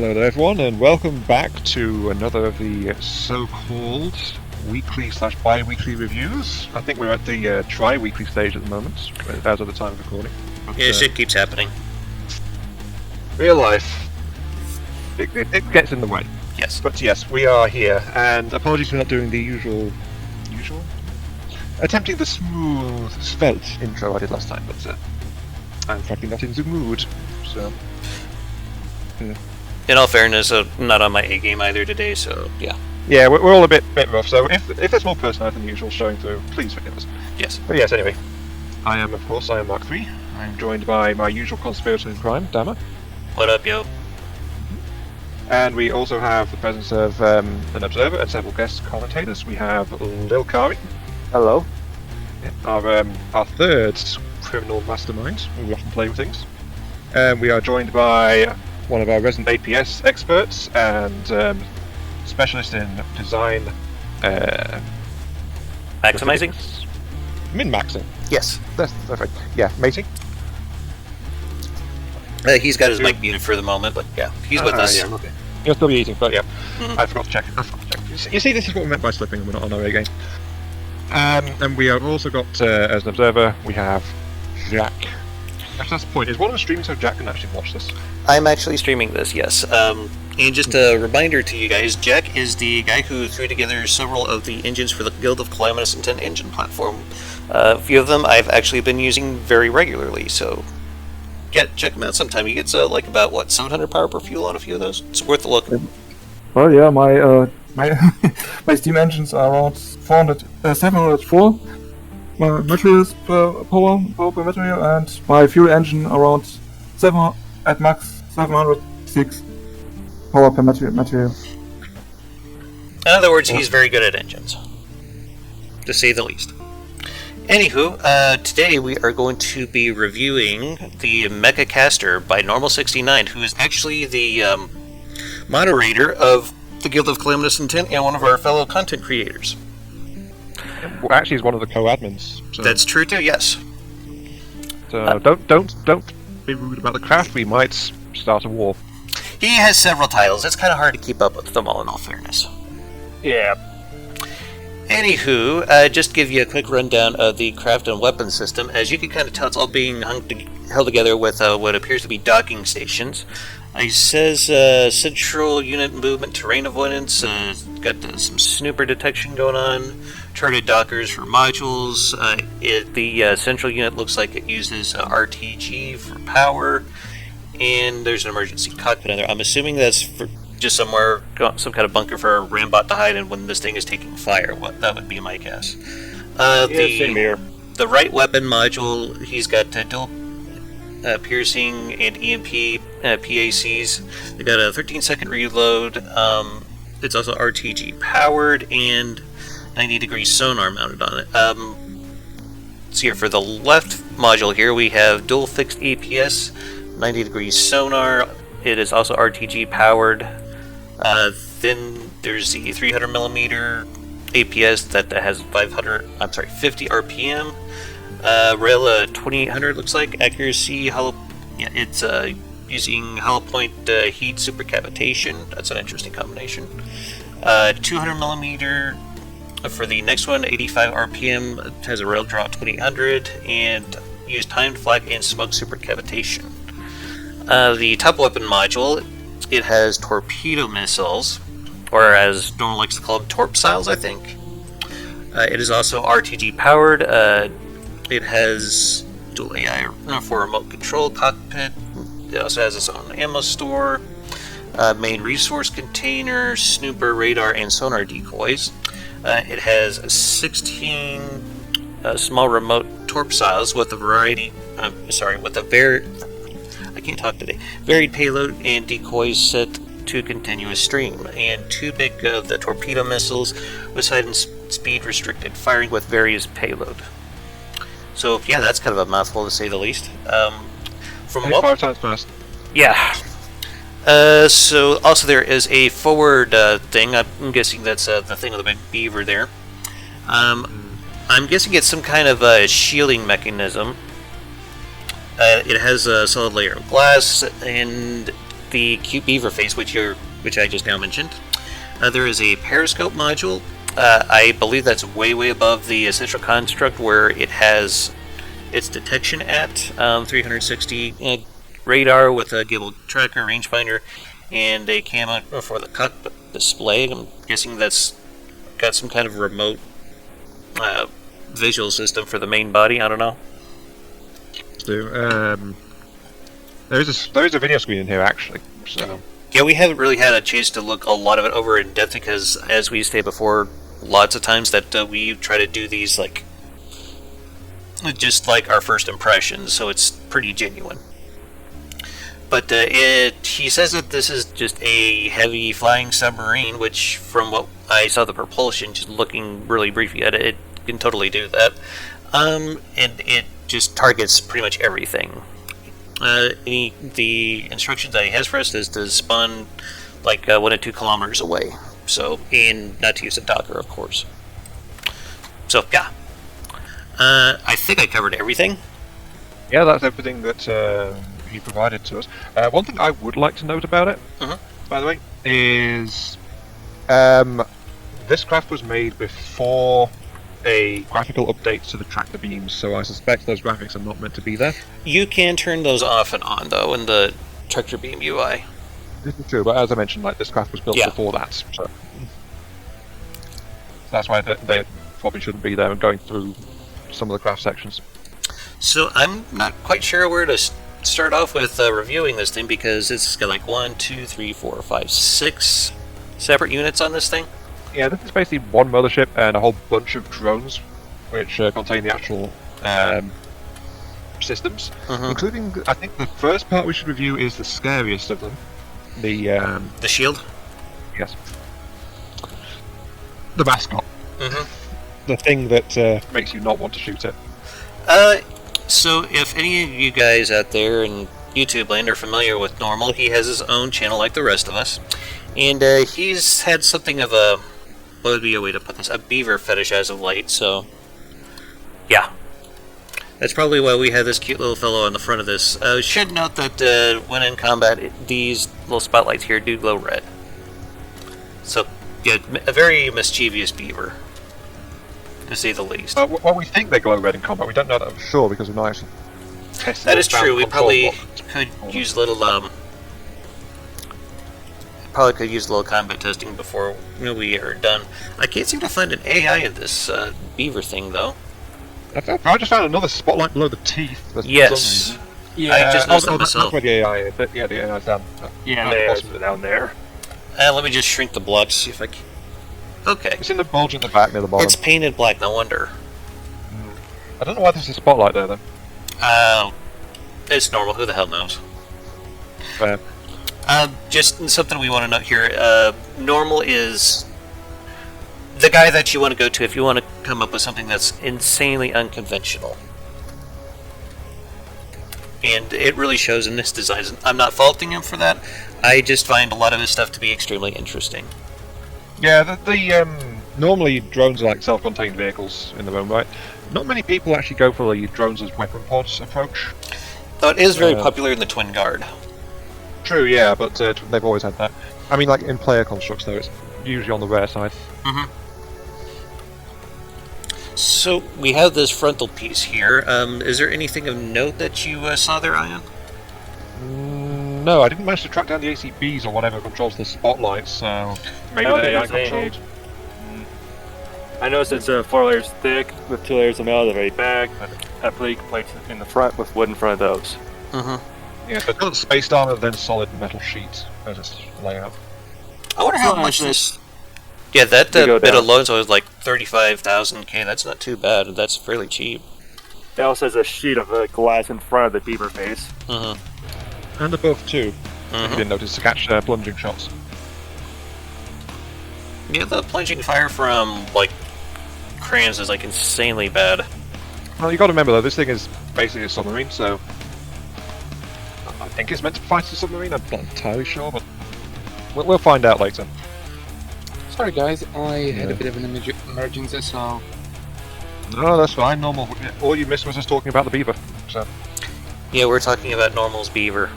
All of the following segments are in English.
Hello there everyone, and welcome back to another of the so-called weekly/bi-weekly reviews. I think we're at the tri-weekly stage at the moment, as of the time of recording. But, shit keeps happening. Real life. It gets in the way. Yes. But yes, we are here, and apologies for not doing the usual? Attempting the smooth, svelte intro I did last time, but I'm frankly not in the mood, so... Yeah. In all fairness, not on my A game either today, so yeah. Yeah, we're all a bit rough, so if there's more personality than usual showing through, please forgive us. Yes. But yes, anyway. I am Mark III. I'm joined by my usual conspirator in crime, Dama. What up, yo? And we also have the presence of an observer and several guest commentators. We have Lil Kari. Hello. Our third criminal mastermind. We often play with things. We are joined by one of our resident APS experts and specialist in design Maximizing? Min-maxing. Yes. That's right. Yeah, mating. He's got his mic muted for the moment, but yeah, he's with us. Yeah, okay. He'll still be eating, but yeah. I forgot to check. You see, this is what we meant by slipping and we're not on our A game. And we have also got, as an observer, we have Jack. Actually, that's the point. Is one of us streaming so Jack can actually watch this? I'm actually streaming this, yes. And just a reminder to you guys, Jack is the guy who threw together several of the engines for the Guild of Calamitous Intent engine platform. A few of them I've actually been using very regularly, so check them out sometime. He gets about 700 power per fuel on a few of those. It's worth a look. Well, yeah, my my steam engines are around 704 materials per power per material, and my fuel engine around at max 706 power per material. In other words, he's very good at engines, to say the least. Anywho, today we are going to be reviewing the Mekacastor by Normal69, who is actually the moderator of the Guild of Calamitous Intent and one of our fellow content creators. Well, actually, he's one of the co-admins. So. That's true too. Yes. So don't be rude about the craft. We might start a war. He has several titles. It's kind of hard to keep up with them all. In all fairness. Yeah. Anywho, just give you a quick rundown of the craft and weapon system. As you can kind of tell, it's all being held together with what appears to be docking stations. It says central unit movement, terrain avoidance, got some snooper detection going on, charted dockers for modules. The central unit looks like it uses RTG for power, and there's an emergency cockpit in there. I'm assuming that's for just somewhere, some kind of bunker for a Rambot to hide in when this thing is taking fire. That would be my guess. Same here. The right weapon module, he's got dual piercing and EMP PACs. They got a 13-second reload. It's also RTG powered and 90-degree sonar mounted on it. So here for the left module here, we have dual fixed APS, 90-degree sonar. It is also RTG powered. Then there's the 300mm APS that has 50 RPM. Rail 2800 looks like. Accuracy, it's using hollow point heat supercavitation. That's an interesting combination. 200mm for the next one, 85 RPM, has a rail draw 2800, and use timed flag and smoke supercavitation. The top weapon module, it has torpedo missiles, or as Norman likes to call them, torpsiles, I think. It is also RTG powered. It has dual AI for remote control cockpit. It also has its own ammo store, main resource container, snooper, radar, and sonar decoys. It has 16 small remote torpsiles with a varied payload and decoys set to a continuous stream, and 2 big of the torpedo missiles with side and speed restricted firing with various payload. So yeah, that's kind of a mouthful to say the least. From 5 times fast. Yeah. So also there is a forward thing. I'm guessing that's the thing with the big beaver there. I'm guessing it's some kind of a shielding mechanism. It has a solid layer of glass and the cute beaver face, which I just now mentioned. There is a periscope module. I believe that's way above the essential construct, where it has its detection at 360 radar with a gimbal tracker, rangefinder, and a camera for the cockpit display. I'm guessing that's got some kind of remote visual system for the main body. I don't know. There is a video screen in here actually. So yeah, we haven't really had a chance to look a lot of it over in depth because, as we stated before, lots of times that we try to do these like just like our first impressions, so it's pretty genuine. But he says that this is just a heavy flying submarine, which, from what I saw the propulsion, just looking really briefly at it, it can totally do that. And it just targets pretty much everything. The instructions that he has for us is to spawn like 1 to 2 kilometers away. So, and not to use a Docker, of course. So, yeah. I think I covered everything. yeah, that's everything that he provided to us. One thing I would like to note about it, by the way, is this craft was made before a graphical update to the tractor beams, so I suspect those graphics are not meant to be there. You can turn those off and on, though, in the Tractor Beam UI. This is true, but as I mentioned, like this craft was built before that, so that's why they probably shouldn't be there and going through some of the craft sections. So I'm not quite sure where to start off with reviewing this thing, because it's got like 1, 2, 3, 4, 5, 6 separate units on this thing. Yeah, this is basically one mothership and a whole bunch of drones, which contain the actual systems, including, I think the first part we should review is the scariest of them. The shield? Yes. The mascot. The thing that makes you not want to shoot it. So if any of you guys out there in YouTube land are familiar with Normal, he has his own channel like the rest of us. And he's had something of a, what would be a way to put this, a beaver fetish as of late, so yeah. That's probably why we have this cute little fellow on the front of this. Should note that when in combat, these little spotlights here do glow red. So, yeah, a very mischievous beaver, to say the least. Well, we think they glow red in combat. We don't know that for sure because we're not actually testing. That is true. We probably could use a little combat testing before we are done. I can't seem to find an AI in this beaver thing, though. I just found another spotlight below the teeth. Yes. Yeah, I just noticed that that's myself. where the AI is. Yeah, the AI is down. Yeah, At the there's bottom down there. Let me just shrink the block to see if I can. Okay. It's in the bulge at the back near the bottom. It's painted black, no wonder. I don't know why there's a spotlight there then. It's normal. Who the hell knows? Fair. Just something we want to note here. Normal is the guy that you want to go to if you want to come up with something that's insanely unconventional. And it really shows in this design. I'm not faulting him for that. I just find a lot of his stuff to be extremely interesting. Yeah, the normally drones are like self-contained vehicles in their own right. Not many people actually go for the drones as weapon pods approach. Though it is very popular in the Twin Guard. True, yeah, but they've always had that. I mean, like in player constructs, though, it's usually on the rare side. So we have this frontal piece here. Is there anything of note that you saw there, Aiyon? No, I didn't manage to track down the ACBs or whatever controls the spotlights, so maybe they're AI controlled. I noticed it's 4 layers thick with 2 layers of metal at the very back, but have plate plates in the front with wood in front of those. Yeah, so it's got spaced armor, then solid metal sheets as its layout. I wonder how much this. Yeah, that bit alone is always like 35,000 K. That's not too bad. That's fairly cheap. It also has a sheet of glass in front of the beaver face. And above too. If you didn't notice, to catch plunging shots. Yeah, the plunging fire from like crayons is like insanely bad. Well, you got to remember though, this thing is basically a submarine, so I think it's meant to fight a submarine. I'm not entirely sure, but we'll find out later. Sorry guys, I had a bit of an emergency, so... No, that's fine. Normal. All you missed was us talking about the beaver. So. Yeah, we're talking about Normal's beaver.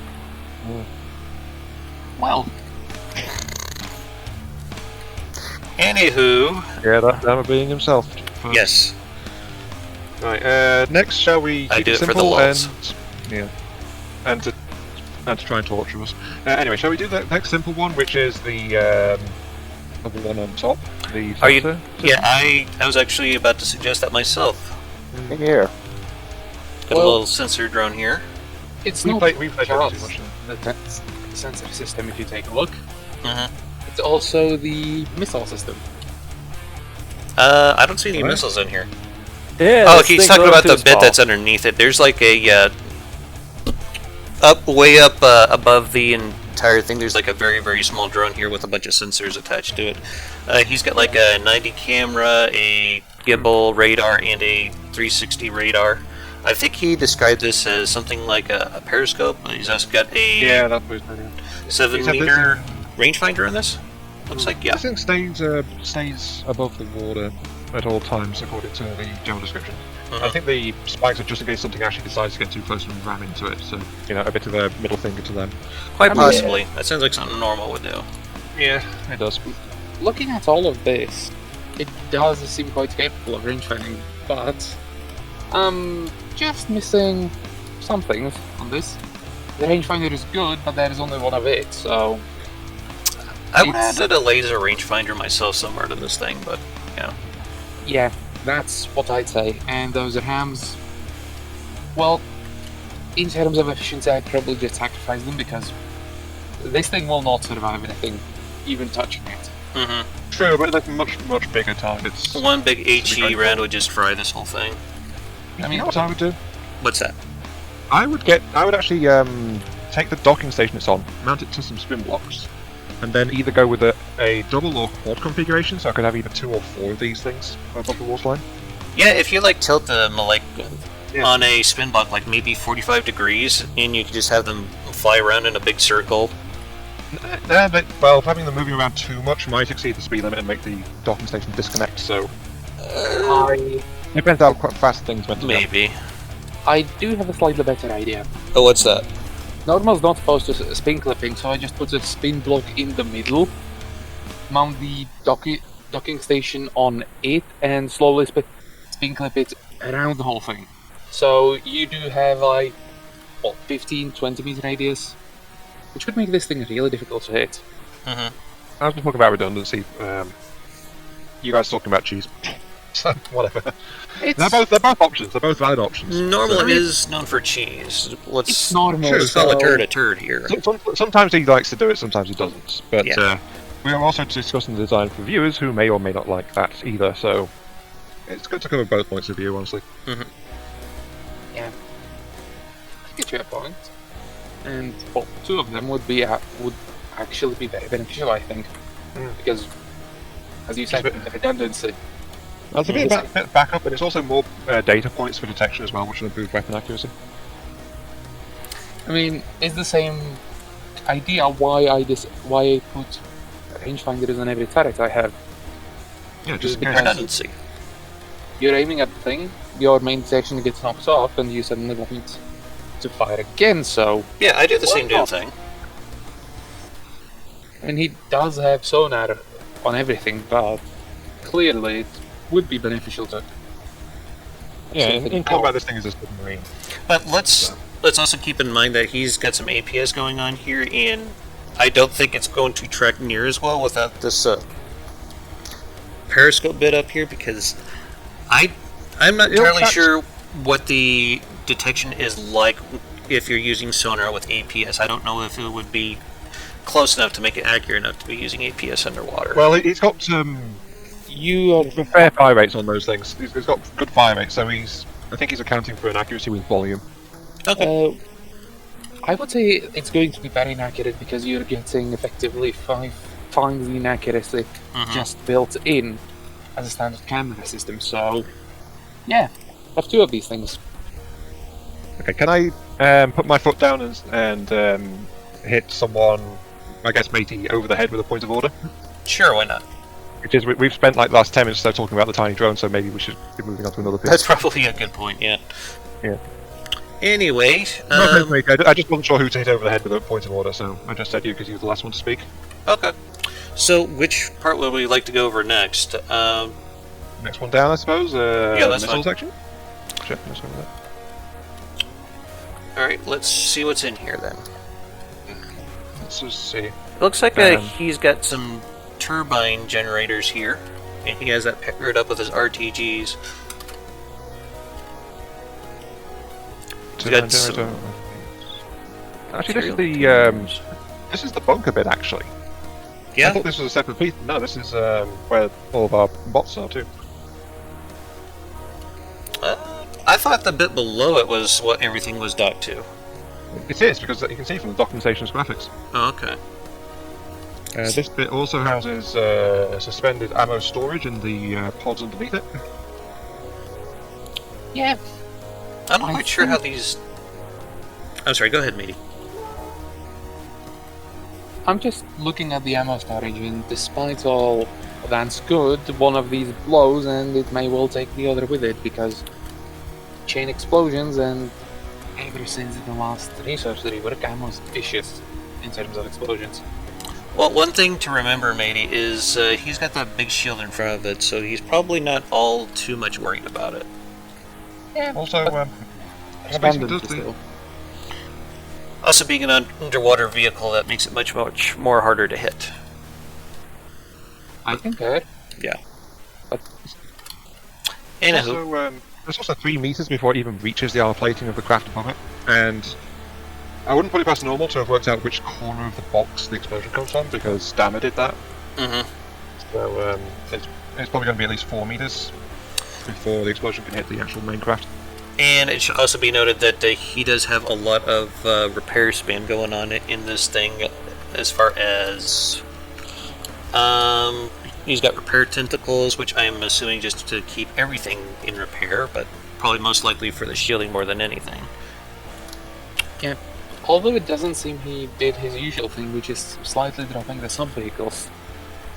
Well. Anywho. Yeah, that Dama being himself. Yes. Right, next shall we I keep do it for the simple lulz. and to try and torture us. Anyway, shall we do the next simple one, which is the one on top? The Are you? sensor? Yeah, I was actually about to suggest that myself. Here. Got a little sensor drone here. It's We not played too just much. the sensor system, if you take a look. Uh-huh. It's also the missile system. I don't see any What? missiles in here. Yeah. Oh, this he's thing talking goes about too the bit small. that's underneath it. There's like a way up above the entire thing. There's like a very, very small drone here with a bunch of sensors attached to it. He's got like a 90 camera, a gimbal radar, and a 360 radar. I think he described this as something like a periscope. He's also got a Yeah, that's what it's 7-meter rangefinder in this. Looks like, yeah. This thing stays above the water at all times, according to the general description. I think the spikes are just in case something actually decides to get too close and ram into it, so, you know, a bit of a middle finger to them. Quite I mean, possibly. That sounds like something normal would do. Yeah, it does. Looking at all of this, it does seem quite capable of rangefinding, but just missing some things on this. The rangefinder is good, but there is only one of it, so I would It's- add a laser rangefinder myself somewhere to this thing, but yeah. yeah, that's what I'd say. And those RAMs, well, in terms of efficiency, I'd probably just sacrifice them because this thing will not survive anything, even touching it. Mm-hmm. True, but they're much bigger targets. One big HE great. round would just fry this whole thing. I mean, you know what I would do? What's that? I would actually take the docking station it's on, mount it to some spin blocks, and then either go with a double or quad configuration, so I could have either 2 or 4 of these things above the waterline. Yeah, if you like tilt them like Yeah. on a spin block, like maybe 45 degrees, and you can just have them fly around in a big circle. But, well, having them moving around too much might exceed the speed limit and make the docking station disconnect, so... Depends how quite fast things went to go. Maybe. I do have a slightly better idea. Oh, what's that? Normal's not supposed to spin clipping, so I just put a spin block in the middle, mount the docking station on it, and slowly spin clip it around the whole thing. So you do have like, what, 15-20 meter radius, which could make this thing really difficult to hit. Mm-hmm. I was just talking about redundancy. You guys talking about cheese. So, whatever. They're both options. They're both valid options. Normal So- is known for cheese. Let's It's normal. Sure, let's call a so- turd a turd here. Sometimes he likes to do it, sometimes he doesn't. But Yeah. we are also discussing the design for viewers who may or may not like that either, so it's good to cover both points of view, honestly. Yeah. I get your point. And well, 2 of them would actually be very beneficial, I think, because, as you said, the redundancy. That's a bit of backup, but it's also more data points for detection as well, which will improve weapon accuracy. I mean, it's the same idea why I put rangefinders on every turret I have. Yeah, just in Because- case. Redundancy. You're aiming at the thing, your main section gets knocked off, and you suddenly want to fire again, so... Yeah, I do the Why same damn not? thing. I mean, he does have sonar on everything, but clearly it would be beneficial to... Yeah, in combat, this thing is a submarine. But let's also keep in mind that he's got some APS going on here, and I don't think it's going to track near as well without this periscope bit up here, because I'm not entirely sure what the detection is like if you're using sonar with APS. I don't know if it would be close enough to make it accurate enough to be using APS underwater. Well, he's got fair fire rates on those things. He's got good fire rates, so I think he's accounting for an accuracy with volume. Okay. I would say it's going to be very inaccurate because you're getting effectively 5 times the inaccuracy just built in as a standard camera system, so... Yeah, have 2 of these things. Okay, can I put my foot down and hit someone, I guess, matey, over the head with a point of order? Sure, why not? Which is, we've spent like the last 10 minutes talking about the tiny drone, so maybe we should be moving on to another piece. That's probably a good point, yeah. Yeah. Anyway, No, I just wasn't sure who to hit over the head with a point of order, so I just said you because you were the last one to speak. okay. So, which part would we like to go over next? Next one down, I suppose. Yeah, that's missile fine. section. Sure, let's go with that. Alright, let's see what's in here then. Let's just see. It looks like Um, he's got some turbine generators here, and he has that paired up with his RTGs. He's got some Actually, material. this is the bunker bit. Actually, I Yeah, thought this was a separate piece. No, this is where all of our bots are too. I thought the bit below it was what everything was docked to. It is because you can see from the documentation's graphics. Oh, okay. This bit also houses suspended ammo storage in the pods underneath it. Yeah. I'm not I quite sure how think- these... I'm sorry, go ahead, matey. I'm just looking at the ammo storage, and despite all that's good, one of these blows and it may well take the other with it, because chain explosions, and ever since the last research rework, ammo's vicious in terms of explosions. Well, one thing to remember, matey, is he's got that big shield in front of it, so he's probably not all too much worried about it. Yeah. Also, Expanded does the- still. Also, being an underwater vehicle, that makes it much more harder to hit. I concur. Anywho, Also, there's also 3 meters before it even reaches the armor plating of the craft above it, and I wouldn't put it past normal to have worked out which corner of the box the explosion comes from, because Dama did that. mhm. So it's probably going to be at least 4 meters before the explosion can hit the actual main craft. And it should also be noted that he does have a lot of repair spin going on in this thing, as far as he's got repair tentacles, which I'm assuming just to keep everything in repair, but probably most likely for the shielding more than anything. Yeah. Although it doesn't seem he did his usual thing, which is slightly dropping the sub-vehicles,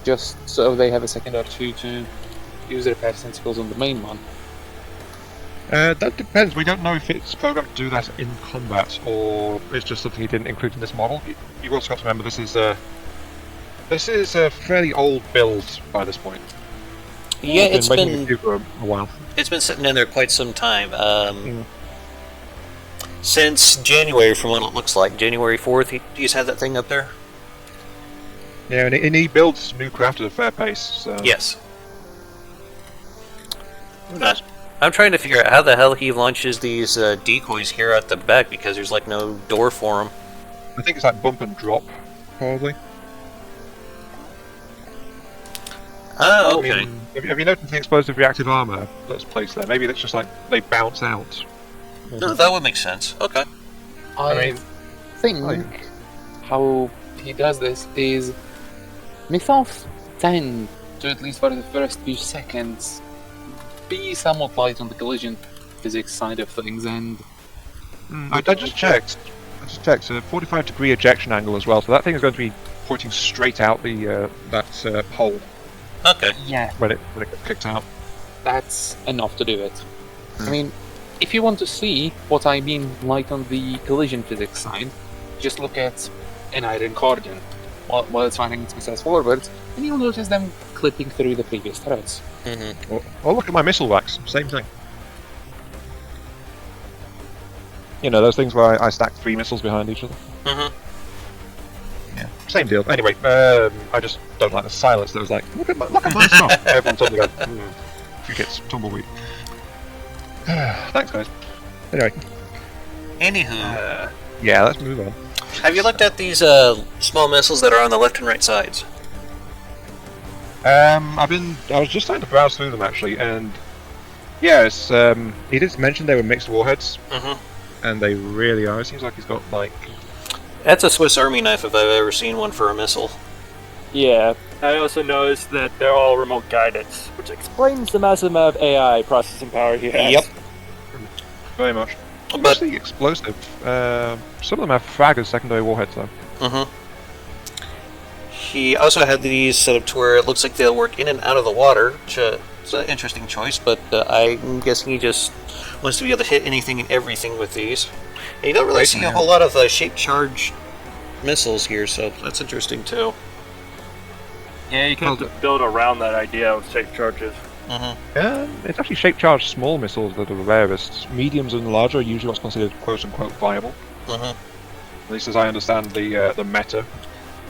just so they have a second or two to use their repair tentacles on the main one. That depends. We don't know if it's programmed to do that in combat, or it's just something he didn't include in this model. You've also got to remember this is a fairly old build by this point. Yeah, It's it's making been it do for a while. it's been sitting in there quite some time. Since January, from what it looks like, January 4th. Do you have that thing up there? Yeah, and he builds new craft at a fair pace. So. Yes. Who knows? I'm trying to figure out how the hell he launches these decoys here at the back, because there's like no door for them. I think it's like bump and drop, probably. Oh, I okay. mean, have you noticed the explosive reactive armor that's placed there? Maybe that's just like they bounce out. No, that would make sense. Okay. I mean, think how he does this is missiles tend to, at least for the first few seconds, be somewhat light on the collision physics side of things, and I just checked. It's a 45-degree ejection angle as well, so that thing is going to be pointing straight out the that hole Okay. yeah, when it gets kicked out. that's enough to do it. I mean, if you want to see what I mean light on the collision physics side, just look at an iron cordon while it's firing its missiles forwards, and you'll notice them clipping through the previous threads. Mm-hmm. Or look at my missile racks. Same thing. You know, those things where I stack 3 missiles behind each other. Mm-hmm. Yeah, same deal. Anyway, I just don't like the silence that was like, look at my stuff. Everyone suddenly goes, few gets tumbleweed. Thanks, guys. Anyway, Anywho, yeah, let's move on. have you looked at these small missiles that are on the left and right sides? I was just starting to browse through them actually, and yeah, it's he did mention they were mixed warheads, Mm-hmm. and they really are. It seems like he's got like That's a Swiss Army knife if I've ever seen one for a missile. Yeah, I also noticed that they're all remote guidance, which explains the massive amount of AI processing power he has. Yep. very much. But Mostly explosive. Some of them have frag as secondary warheads though. mm-hmm. He also had these set up to where it looks like they'll work in and out of the water, It's an interesting choice, but I'm guessing he just wants to be able to hit anything and everything with these. And you don't really see a whole lot of shape charge missiles here, so that's interesting too. Yeah, you can build around that idea of shape charges. It's actually shape-charged small missiles that are the rarest. Mediums and larger are usually what's considered quote-unquote viable. At least as I understand the meta.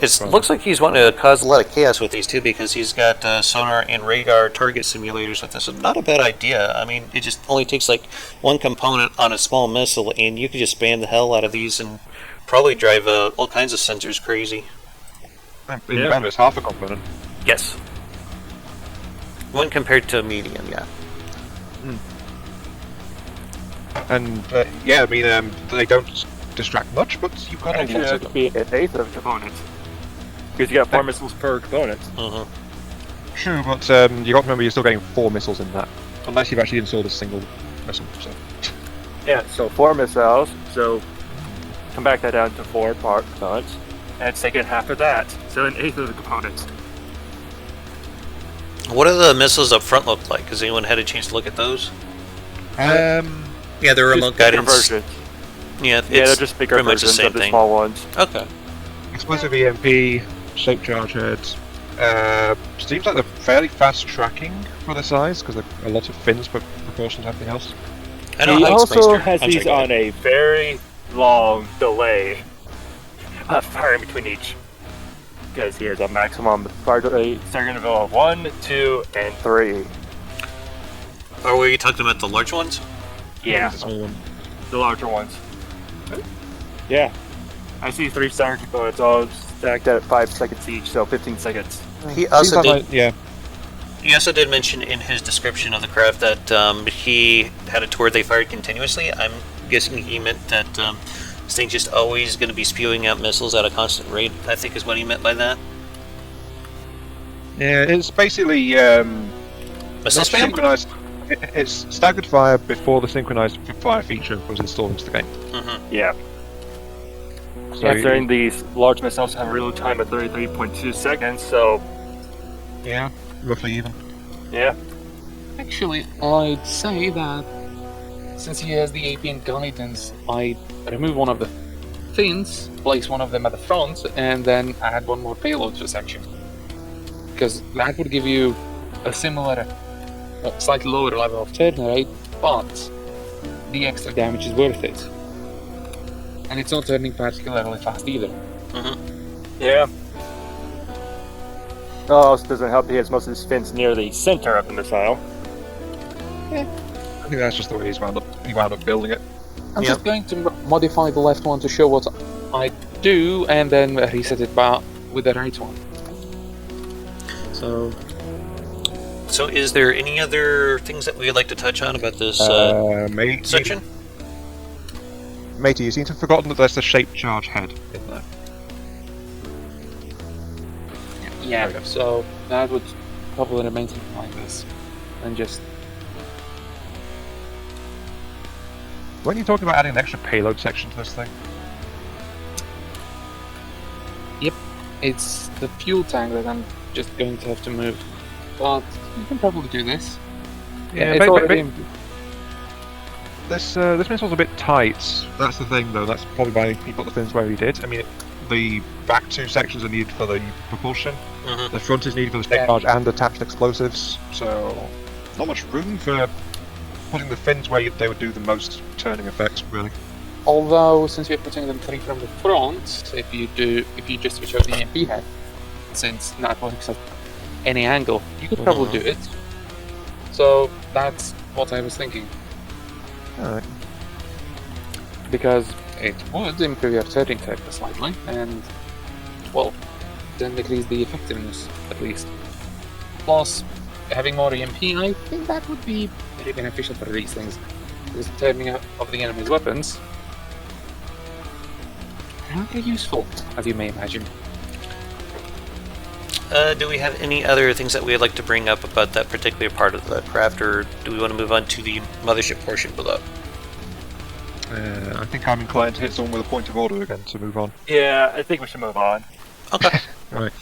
It looks like he's wanting to cause a lot of chaos with these too, because he's got sonar and radar target simulators with this. So not a bad idea. I mean, it just only takes like one component on a small missile, and you could just spam the hell out of these and probably drive all kinds of sensors crazy. Remember, it's half a component. Yes. One compared to a medium, yeah. And yeah, I mean, they don't distract much, but you've got a Actually, lot that of could them. be an eighth of components. Because you got 4 missiles per component. True, but you got to remember you're still getting 4 missiles in that, unless you've actually installed a single missile. So. Yeah, so 4 missiles, so come back that down to 4 components, and it's taking half of that, so an eighth of the components. What do the missiles up front look like? Has anyone had a chance to look at those? Yeah, they're remote guidance. Versions. Yeah, They're just bigger pretty much the versions same of the thing. small ones. Okay. Explosive EMP, shape charge heads. Seems like they're fairly fast tracking for the size, because they're a lot of fins per proportion to everything else. I don't He know also has these on a very long delay firing between each. Because he has a maximum fire rate starting interval of 1, 2, and 3. Or were you talking about the large ones? Yeah, The small one. the larger ones. Yeah. I see 3 star components all stacked at 5 seconds each, so 15 seconds. He also did. Yeah. He also did mention in his description of the craft that he had a tour they fired continuously. I'm guessing he meant that this thing's just always going to be spewing out missiles at a constant rate, I think is what he meant by that. Yeah, it's basically Missile spam? synchronized. It's staggered fire before the synchronized fire feature was installed into the game. Yeah. So Considering these large missiles have a reload time of 33.2 seconds, so yeah, roughly even. yeah. Actually, I'd say that since he has the APN guidance, I'd remove one of the fins, place one of them at the front, and then add one more payload to the section. Because that would give you a similar, slightly lower level of turn rate, but the extra damage is worth it. And it's not turning particularly fast either. Yeah. It also doesn't help he has most of his fins near the center of the missile. I think that's just the way he wound up building it. I'm just going to modify the left one to show what I do, and then reset it back with the right one. So is there any other things that we'd like to touch on about this section? Matey, you seem to have forgotten that there's a shape charge head in there. Yeah, so that would probably remain something like this. And just... Weren't you talking about adding an extra payload section to this thing? Yep, it's the fuel tank that I'm just going to have to move. But you can probably do this. Yeah, it's already... This missile's a bit tight. That's the thing, though. That's probably why he put the fins where he did. I mean, the back 2 sections are needed for the propulsion. The front is needed for the shape charge and attached explosives. So, not much room for putting the fins where they would do the most turning effects, really. Although, since we're putting them 3 from the front, if you just switch out the EMP head, since that works at any angle, you could probably do it. So that's what I was thinking. Alright. Because it would improve your turning factor slightly, and, well, then decrease the effectiveness, at least. Plus, having more EMP, I think that would be very beneficial for these things. Because turning out of the enemy's weapons are very useful, as you may imagine. Do we have any other things that we'd like to bring up about that particular part of the craft, or do we want to move on to the mothership portion below? I think I'm inclined to hit someone with a point of order again to move on. Yeah, I think we should move on. Okay. Right.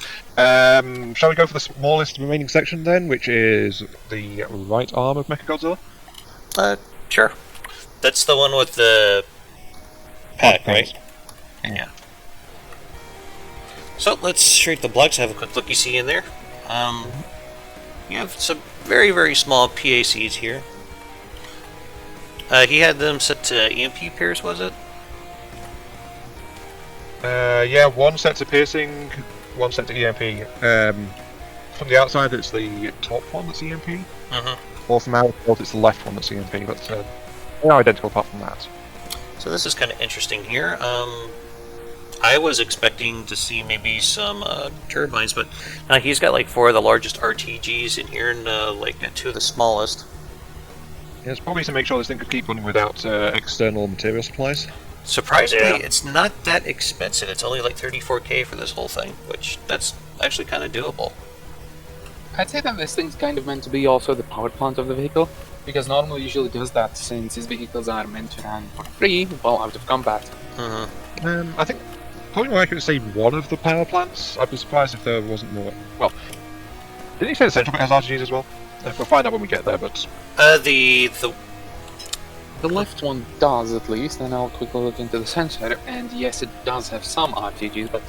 Shall we go for the smallest remaining section then, which is the right arm of Mechagodzilla? Sure. That's the one with the pack, right? Yeah. So let's shrink the blocks. Have a quick look. You see in there. You have some very, very small PACs here. He had them set to EMP pairs, was it? Yeah, one set to piercing, one set to EMP. From the outside, it's the top one that's EMP. Mm-hmm. Or from outside, it's the left one that's EMP. But they are identical apart from that. So this is kind of interesting here. I was expecting to see maybe some turbines, but he's got like 4 of the largest RTGs in here and like 2 of the smallest. Yeah, it's probably to make sure this thing could keep running without external material supplies. Surprisingly, it's not that expensive. It's only like 34k for this whole thing, which that's actually kind of doable. I'd say that this thing's kind of meant to be also the power plant of the vehicle, because normally usually does that since his vehicles are meant to run for free while out of combat. I think probably more accurate to say one of the power plants. I'd be surprised if there wasn't more. Well, didn't you say the central bit has RTGs as well? We'll find out when we get there, but... The left one does, at least, and I'll quickly look into the sensor, and yes, it does have some RTGs, but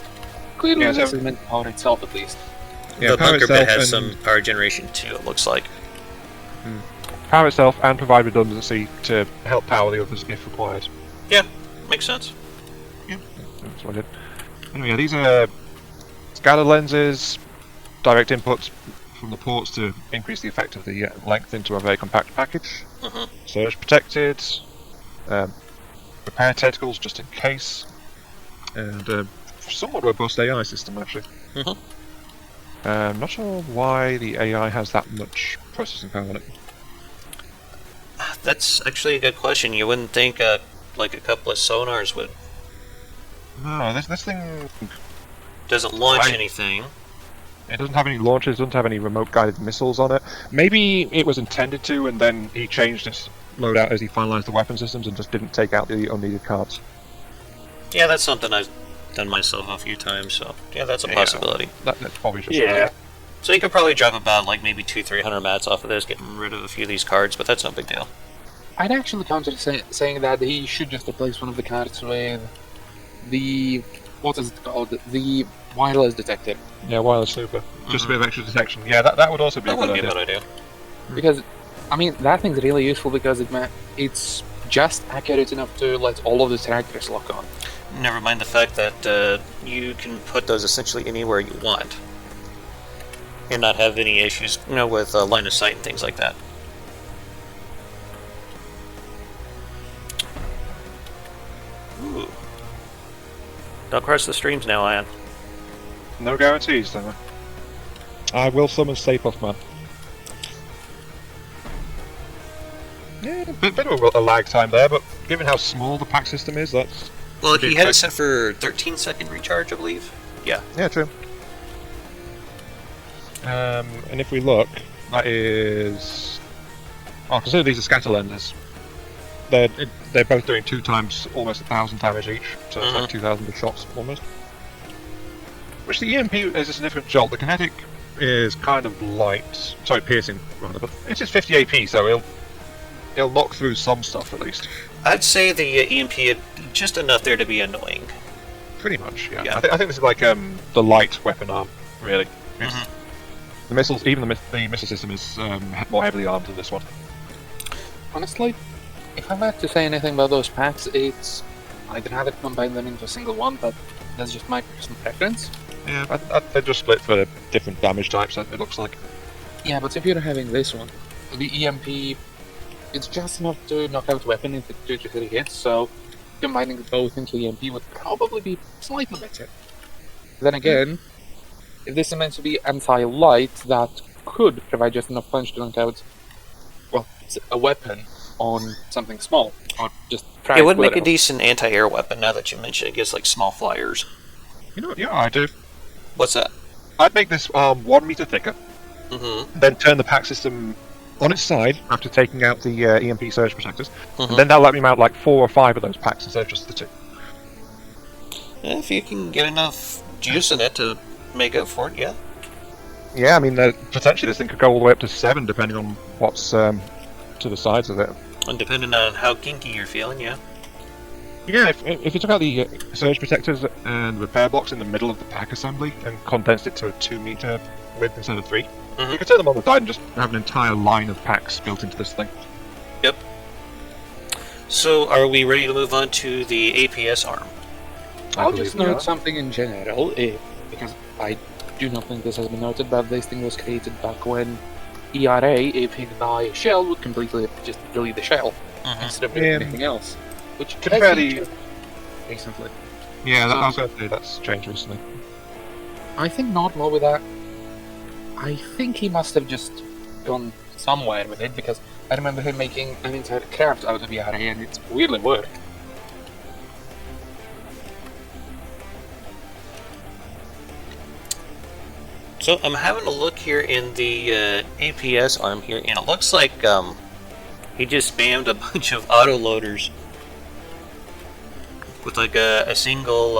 clearly this is meant to power itself, at least. Yeah, the bunker bit has some power generation too, it looks like. Power itself and provide redundancy to help power the others if required. Yeah, makes sense. Yeah, that's what I did. Anyway, these are scatter lenses, direct inputs from the ports to increase the effect of the length into a very compact package. Surge protected, repair tentacles just in case, and somewhat robust AI system actually. Not sure why the AI has that much processing power on it. That's actually a good question. You wouldn't think like a couple of sonars would. No, this thing doesn't launch anything. It doesn't have any launchers, doesn't have any remote guided missiles on it. Maybe it was intended to, and then he changed his loadout as he finalized the weapon systems and just didn't take out the unneeded cards. Yeah, that's something I've done myself a few times, so yeah, that's a possibility. That's probably just So you could probably drop about like maybe 200-300 mats off of this, getting rid of a few of these cards, but that's no big deal. I'd actually counter saying that he should just replace one of the cards with the... what is it called? The wireless detector. Yeah, wireless super. Just a bit of extra detection. Yeah, that would also be a good idea. Because, I mean, that thing's really useful because it's just accurate enough to let all of the tractors lock on. Never mind the fact that you can put those essentially anywhere you want. And not have any issues, with line of sight and things like that. Ooh. Don't cross the streams now, Aiyon. No guarantees, then. I will summon Stay Puft Man. Yeah, bit of a lag time there, but given how small the pack system is, that's... Well, he had it set for 13-second recharge, I believe. Yeah. Yeah, true. And if we look, that is... Oh, consider these are scatter lenses. They're both doing 2 times almost 1,000 damage each, so it's like 2,000 of shots almost. Which the EMP is a significant jolt. The kinetic is kind of light, sorry, piercing rather, but it's just 50 AP, so he'll knock through some stuff at least. I'd say the EMP had just enough there to be annoying. Pretty much, yeah. I think this is like the light weapon arm, really. The missiles, even the missile system is more heavily armed than this one. Honestly, if I were to say anything about those packs, it's I'd rather combine them into a single one, but that's just my personal preference. Yeah, they're just split for different damage types, it looks like. Yeah, but if you're having this one, the EMP, it's just enough to knock out weapon if it's 2 to 3 hits, so combining both into EMP would probably be slightly better. Then again, if this is meant to be anti-light, that could provide just enough punch to knock out, well, a weapon on something small, or just try it would make a decent anti-air weapon, now that you mention it, gives like small flyers. You know what, yeah, I do. What's that? I'd make this 1 meter thicker, then turn the pack system on its side after taking out the EMP surge protectors, and then that'll let me mount like 4 or 5 of those packs instead of just the 2. If you can get enough juice in it to make up for it, yeah. Yeah, I mean, potentially this thing could go all the way up to 7, depending on what's to the sides of it. And depending on how kinky you're feeling, yeah. Yeah, if you took out the surge protectors and repair blocks in the middle of the pack assembly and condensed it to a 2-meter width instead of 3, you could turn them on the side and just have an entire line of packs built into this thing. Yep. So, are we ready to move on to the APS arm? I'll just note something in general, because I do not think this has been noted, but this thing was created back when ERA, if hit by a shell, would completely just delete the shell instead of doing anything else. Which To be fairly, recently. yeah, I was going to say that's changed recently. I think not more with that. I think he must have just gone somewhere with it, because I remember him making an entire craft out of ERA, and it's weirdly worked. So, I'm having a look here in the APS arm here, and it looks like he just spammed a bunch of autoloaders with like a single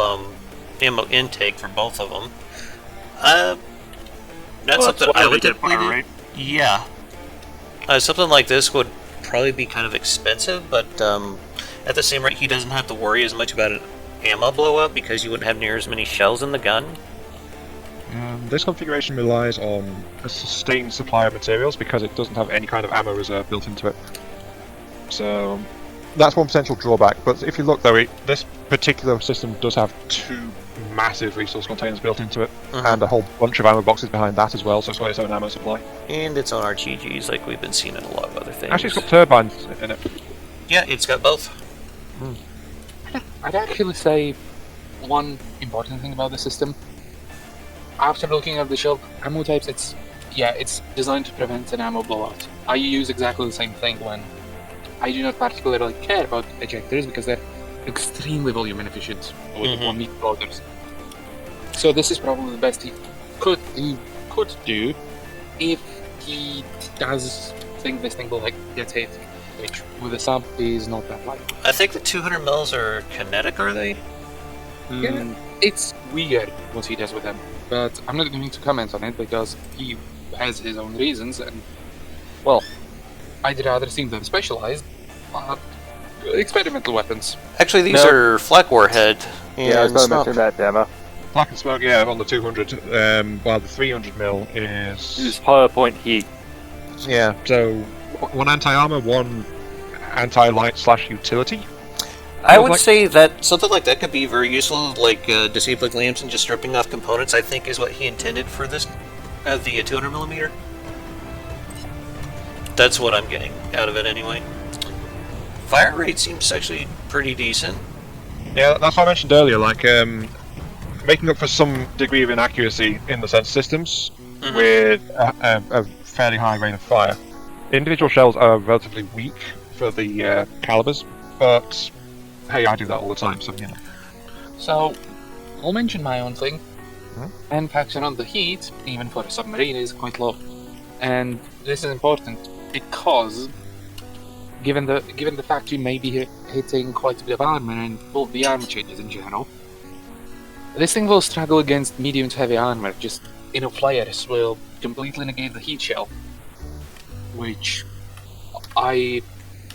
ammo intake for both of them. That's something I would typically do. Right? Yeah. Something like this would probably be kind of expensive, but at the same rate, he doesn't have to worry as much about an ammo blow up because you wouldn't have near as many shells in the gun. This configuration relies on a sustained supply of materials because it doesn't have any kind of ammo reserve built into it. So that's one potential drawback. But if you look though, this particular system does have 2 massive resource containers built into it, and a whole bunch of ammo boxes behind that as well, so it's got its own ammo supply. And its own RTGs, like we've been seeing in a lot of other things. Actually, it's got turbines in it. Yeah, it's got both. I'd actually say one important thing about the system. After looking at the shell ammo types, it's designed to prevent an ammo blowout. I use exactly the same thing when I do not particularly care about ejectors because they're extremely volume inefficient with 1 meter loaders. So this is probably the best he could do if he does think this thing will like get hit, which with a sub is not that likely. I think the 200 mils are kinetic, are they? Yeah, it's weird what he does with them, but I'm not going to comment on it because he has his own reasons, and well, I'd rather see them specialized, but experimental weapons. Actually, these are flak warhead. Yeah, I was going to mention that, Dama. Flak and smoke, yeah, on the 200, while the 300 mil is... It's PowerPoint heat. Yeah, so 1 anti-armor, 1 anti-light/utility. I would say that something like that could be very useful, like disabling lamps and just stripping off components, I think is what he intended for this, the 200mm. That's what I'm getting out of it anyway. Fire rate seems actually pretty decent. Yeah, that's what I mentioned earlier, like, making up for some degree of inaccuracy in the sense systems with a fairly high rate of fire. Individual shells are relatively weak for the calibers, but hey, I do that all the time, so you know. So, I'll mention my own thing. Manufacture on the heat, even for a submarine, is quite low. And this is important because, given the fact you may be hitting quite a bit of armor and all the armor changes in general, this thing will struggle against medium to heavy armor. Just enough flares will completely negate the heat shell, which I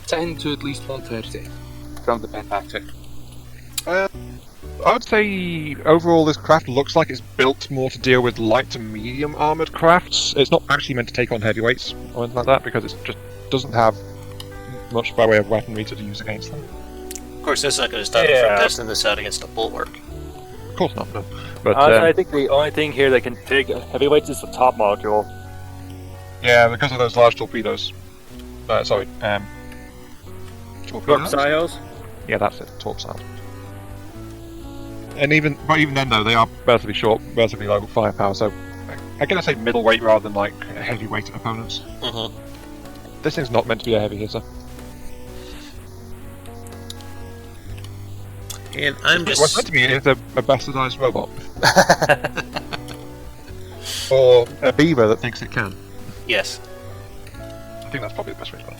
tend to at least 130 from the pen factor. I would say overall this craft looks like it's built more to deal with light to medium armoured crafts. It's not actually meant to take on heavyweights or anything like that because it just doesn't have much by way of weaponry to use against them. Of course, that's not going to stop you from testing this out against a bulwark. Of course not, no. But I think the only thing here that can take heavyweights is the top module. yeah, because of those large torpedoes. Torpedoes? Torpedoes? Yeah, that's it. Torpedoes. And even then, though, they are relatively short, relatively low firepower. So I'm gonna say middleweight rather than like heavyweight opponents. This thing's not meant to be a heavy hitter. And I'm just... What's meant to be is a bastardized robot. Or a beaver that thinks it can. Yes. I think that's probably the best way to put it.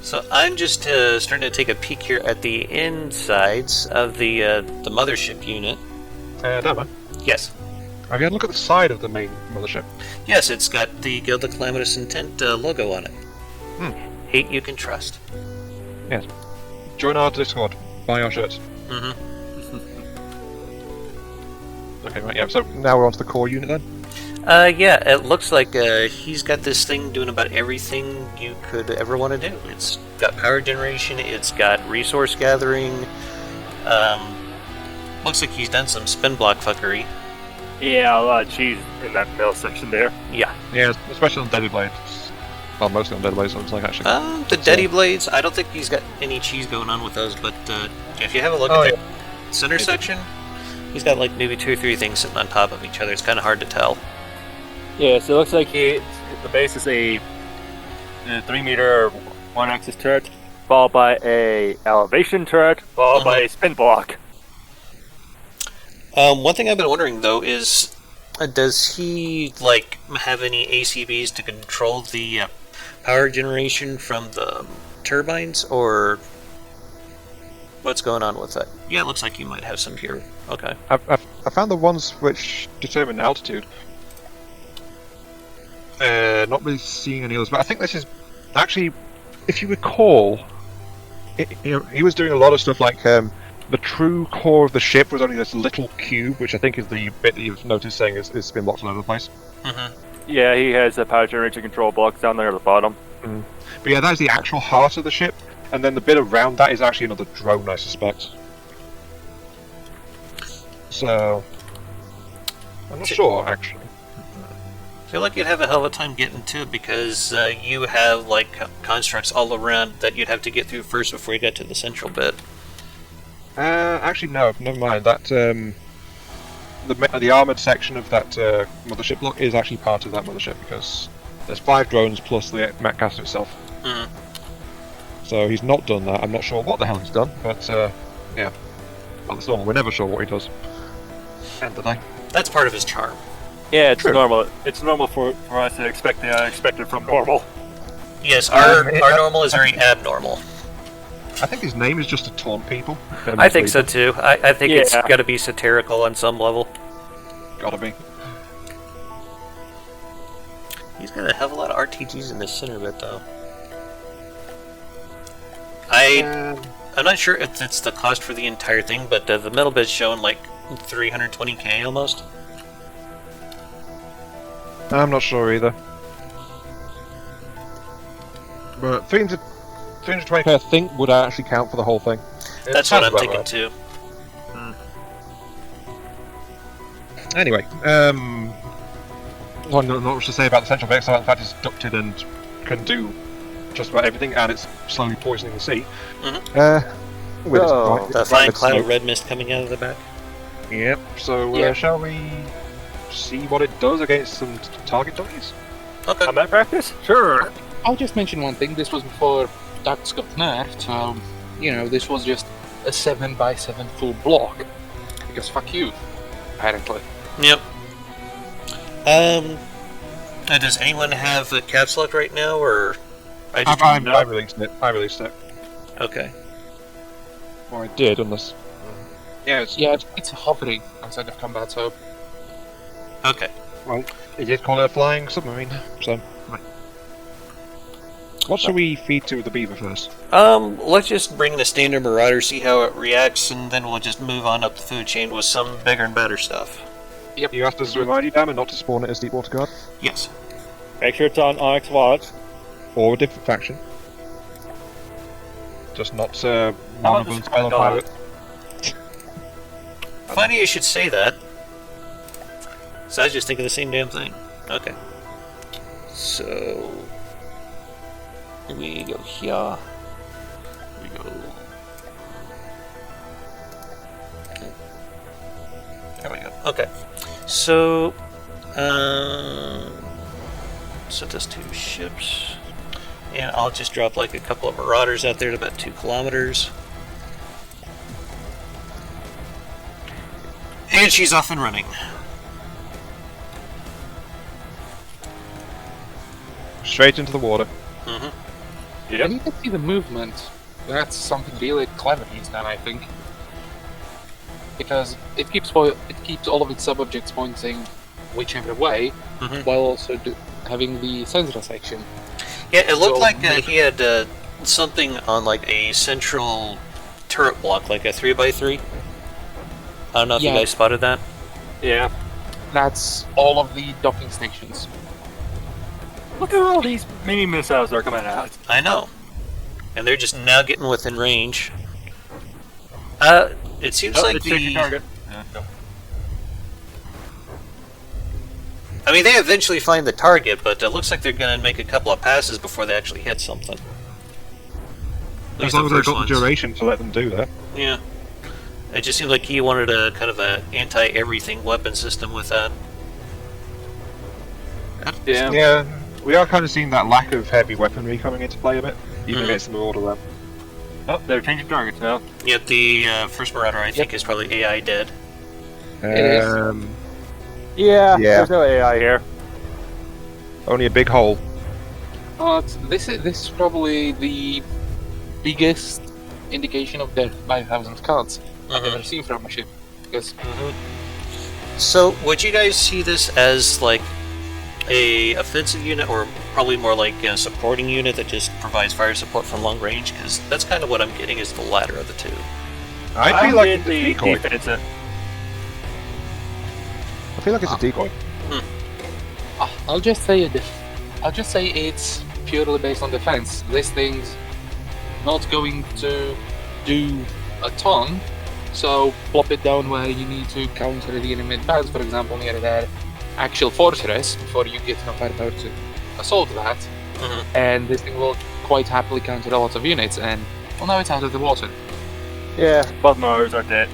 So I'm just starting to take a peek here at the insides of the mothership unit. Dama, Yes. have you had a look at the side of the main mothership? Yes, it's got the Guild of Calamitous Intent logo on it. Hate you can trust. Yes. Join our Discord. Buy our shirts. Mm-hmm. Okay, right, yeah. So now we're on to the core unit then? Yeah, it looks like he's got this thing doing about everything you could ever want to do. It's got power generation, it's got resource gathering. Looks like he's done some spin block fuckery. Yeah, a lot of cheese in that middle section there. Yeah. Yeah, especially on Deadly Blades. Well, mostly on Deadly Blades, it looks like, actually. The Deadly Blades, I don't think he's got any cheese going on with those, but if you have a look at the center section, he's got like maybe 2 or 3 things sitting on top of each other. It's kind of hard to tell. Yeah, so it looks like the base is a 3-meter 1-axis turret, followed by a elevation turret, followed by a spin block. One thing I've been wondering though is, does he like have any ACBs to control the power generation from the turbines, or what's going on with that? Yeah, it looks like you might have some here. Okay. I found the ones which determine altitude. Not really seeing any others, but I think this is actually, if you recall, he was doing a lot of stuff like the true core of the ship was only this little cube, which I think is the bit that you've noticed saying is spin blocks all over the place. Mm-hmm. Yeah, he has the power generation control blocks down there at the bottom. But yeah, that is the actual heart of the ship, and then the bit around that is actually another drone, I suspect. So, I'm not sure, actually. I feel like you'd have a hell of a time getting to it because you have like constructs all around that you'd have to get through first before you get to the central bit. Actually, no, never mind. That the armored section of that mothership block is actually part of that mothership because there's 5 drones plus the Mekacastor itself. Mm. So he's not done that. I'm not sure what the hell he's done, but yeah. Well, it's normal. We're never sure what he does. End of the day. That's part of his charm. Yeah, it's True. normal. It's normal for us to expect the unexpected from normal. Yes, our normal is very abnormal. I think his name is just to taunt people. I think so too. I think it's Yeah. got to be satirical on some level. Gotta be. He's got a hell of a lot of RTGs in this center bit, though. I'm not sure if it's the cost for the entire thing, but the middle bit's showing like 320k almost. I'm not sure either. But 320k I think would actually count for the whole thing. That's what I'm thinking too. Anyway, not much to say about the central bit, so in fact it's ducted and can do just about everything, and it's slowly poisoning the sea. Mm-hmm. With Oh, The fine cloud of red mist coming out of the back. Yep, so Yeah. shall we see what it does against some target dummies? Okay. Combat practice? Sure. I'll just mention one thing. This was before ducks got nerfed, so this was just a 7x7 full block. Because fuck you, apparently. Yep. Does anyone have a caps lock right now, or I released it. Okay. Or I did, unless... Yeah, It's hovering outside of combat, so Okay. well, it did call it a flying submarine, so... Right. What shall we feed to the beaver first? Let's just bring in a standard marauder, see how it reacts, and then we'll just move on up the food chain with some bigger and better stuff. You asked us to remind you, Dama, not to spawn it as Deepwater Guard, Yes. Make sure it's on Onyx Watch. or a different faction. Just not about Marvel this Spell of Pirate? Pirate. Funny you should say that. So I was just thinking the same damn thing. Okay. So... we go here. We go... There we go. Okay. So... set this 2 ships. And I'll just drop like a couple of marauders out there at about 2 kilometers. And she's off and running. Straight into the water. Mm-hmm. Yep. And you can see the movement. That's something really clever he's done, I think. Because it keeps all of its sub-objects pointing whichever way, while also having the sensor section. Yeah, it looked So- like he had something on like a central turret block, like a 3x3. I don't know if you Yeah. guys spotted that. Yeah. That's all of the docking stations. Look at all these mini missiles that are coming out. I know. And they're just now getting within range. It seems like it's taking the... target. Yeah, no. I mean, they eventually find the target, but it looks like they're going to make a couple of passes before they actually hit something. At As least long as the they've first got the ones. duration to let them do that. Yeah. It just seemed like he wanted a kind of a anti-everything weapon system with that. Yeah. Yeah, we are kind of seeing that lack of heavy weaponry coming into play a bit, even against the Marauder Ram. Oh, they're changing targets now. Yet the first Marauder, I think, is probably AI dead. is. Yeah. Yeah, there's no AI here. Only a big hole. But this is probably the biggest indication of death by 1,000 cuts I've ever seen from a ship. Because So, would you guys see this as like a offensive unit, or probably more like a supporting unit that just provides fire support from long range? Because that's kind of what I'm getting is the latter of the two. I feel like in it's the a decoy. defensive. I feel like it's a decoy. I'll just say it's purely based on defense. This thing's not going to do a ton, so plop it down where you need to counter the enemy advance, for example, near that actual fortress before you get enough firepower to assault that, and this thing will quite happily counter a lot of units, and well, now it's out of the water. Yeah, both motors are dead.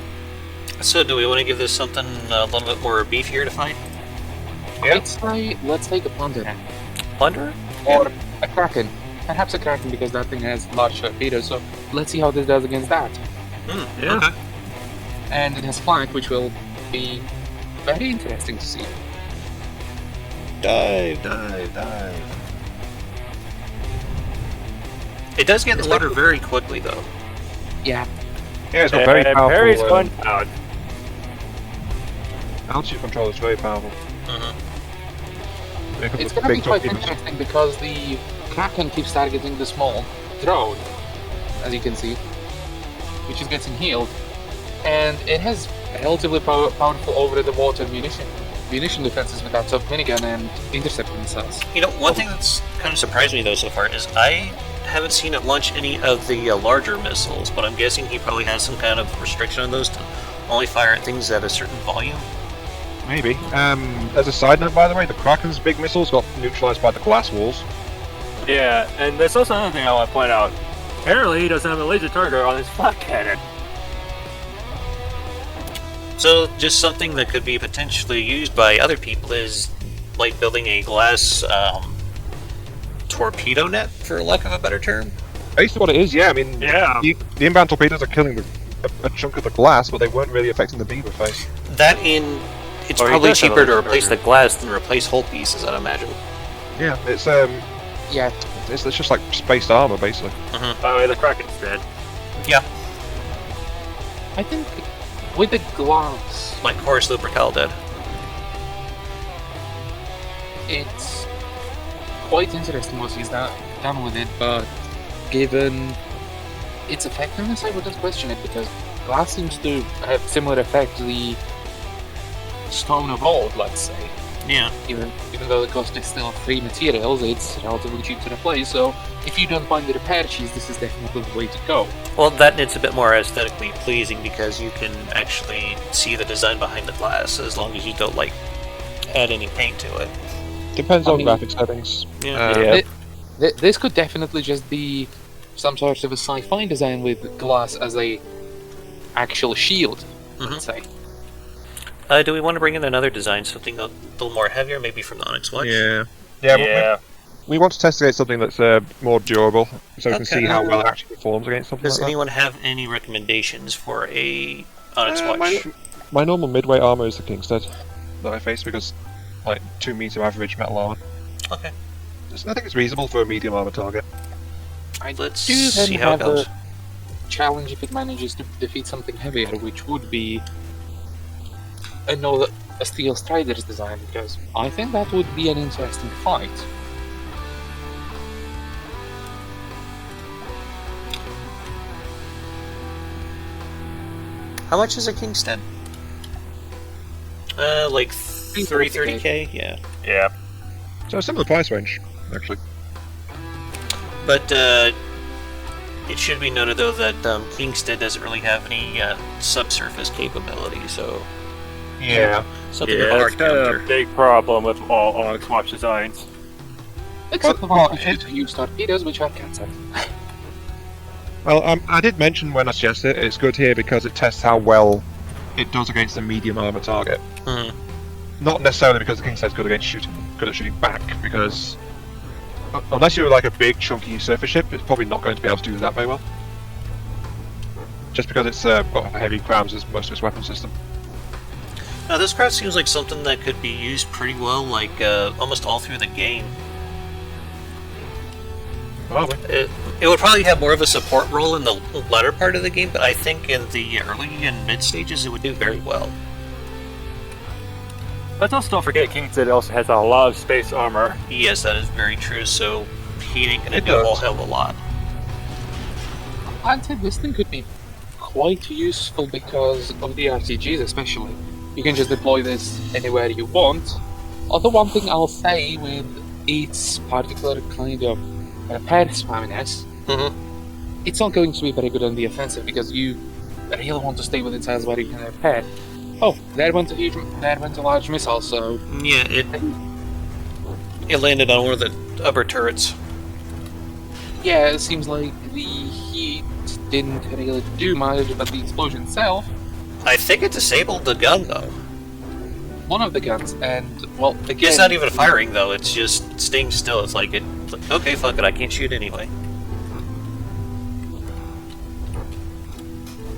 So, do we want to give this something a little bit more beefier to fight? Let's take a plunder Plunderer? or a kraken. Perhaps a kraken because that thing has large torpedoes. So let's see how this does against that. Yeah. Okay. And it has flank, which will be very interesting to see. Dive, dive, dive. It does get in the water very quickly, though. Yeah, Yeah, it's got very powerful. Perry's fun out. Altitude control is very powerful. it's going to be quite interesting because the kraken keeps targeting the small drone, as you can see, which is getting healed, and it has relatively powerful over-the-water munition defenses with that sub-minigun and interceptor missiles. You know, one thing that's kind of surprised me, though, so far is I haven't seen it launch any of the larger missiles, but I'm guessing he probably has some kind of restriction on those to only fire at things at a certain volume. Maybe. As a side note, by the way, the Kraken's big missiles got neutralized by the glass walls. Yeah, and there's also another thing I want to point out. Apparently, he doesn't have a laser target on his flak cannon. So, just something that could be potentially used by other people is like building a glass torpedo net, for lack of a better term. Basically what it is, yeah, I mean, Yeah. the inbound torpedoes are killing a chunk of the glass, but they weren't really affecting the beaver face. That in... It's Or he probably does have a cheaper to laser replace the target. glass than replace whole pieces, I'd imagine. Yeah, it's Yeah, it's just like spaced armor, basically. Oh, the Kraken's dead. Yeah, I think with the glass, like Horace Lupercal did. it's quite interesting what he's done with it, but given its effectiveness, I wouldn't question it, because glass seems to have similar effect to the stone of old, let's say. Yeah. Even though the cost is still 3 materials, it's relatively cheap to replace, so if you don't find the repair cheese, this is definitely the way to go. Well, that it's a bit more aesthetically pleasing because you can actually see the design behind the glass as long as you don't, like, add any paint to it. Depends I on mean- graphic settings. Yeah. This could definitely just be some sort of a sci-fi design with glass as a actual shield, let's say. Do we want to bring in another design, something a little more heavier, maybe from the Onyx Watch? Yeah. Yeah, we want to test against something that's more durable, so we can Okay. see how well it actually performs against something Does like anyone have any recommendations for a Onyx that. Watch? My normal midway armor is the Kingstead that I face because, like, 2 meter average metal armor. Okay. I think it's reasonable for a medium armor target. I Let's do then see how it have goes. a challenge if it manages to defeat something heavier, which would be a Steel Strider's design, because I think that would be an interesting fight. How much is a Kingston? Like 30k, yeah. Yeah. So a similar price range, actually. But it should be noted though that Kingston doesn't really have any subsurface capability, so Yeah. something Yeah, of a hard it's kind of counter. a big problem with all Onyx Watch designs. Except Well, the well, one which use torpedoes, which are cancelled. Well, I did mention when I suggested it, it's good here because it tests how well it does against a medium armor target. Mhm. Not necessarily because the King's good against good at shooting back, because unless you're like a big chunky surface ship, it's probably not going to be able to do that very well. Just because it's got heavy crowns as most of its weapon system. Now this craft seems like something that could be used pretty well, like almost all through the game. Probably. It would probably have more of a support role in the latter part of the game, but I think in the early and mid stages it would do very well. Let's also don't forget Kingston also has a lot of space armor. Yes, that is very true, so he ain't gonna It do a whole does. hell of a lot. I'd say this thing could be quite useful because of the RTGs especially. You can just deploy this anywhere you want. Although one thing I'll say with its particular kind of repair spamminess, Mhm. it's not going to be very good on the offensive because you really want to stay within size where you can repair. Oh, there went a large missile, so Yeah, it landed on one of the upper turrets. yeah, it seems like the heat didn't really do much, but the explosion itself, I think it disabled the gun though. one of the guns, and well, again, It's not even firing though, it's just staying still. It's like, okay, fuck it, I can't shoot anyway.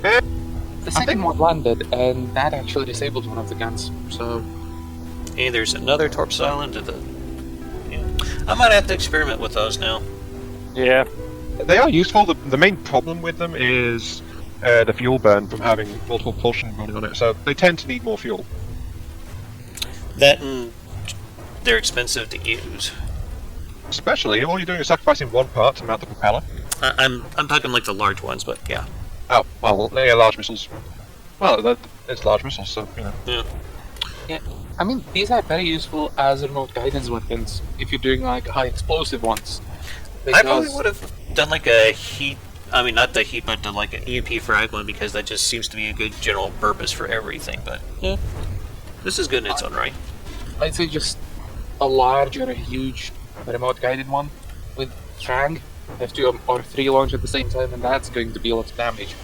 the second one landed, and that actually disabled one of the guns. So Hey, there's another Torps Island to the... Yeah. I might have to experiment with those now. Yeah. They are useful. The main problem with them is the fuel burn from having multiple propulsion running on it, so they tend to need more fuel. That and they're expensive to use. Especially, all you're doing is sacrificing one part to mount the propeller. I'm talking like the large ones, but yeah. Oh, well, they are large missiles. Well, it's large missiles, so, you know. Yeah. I mean, these are very useful as remote guidance weapons if you're doing like high explosive ones. I probably would have done like a heat... I mean, not the heat, but like an EMP frag one, because that just seems to be a good general purpose for everything, but yeah. This is good in its own right. I'd say just a large or a huge remote guided one with Frag. Have 2 or 3 launch at the same time, and that's going to be a lot of damage.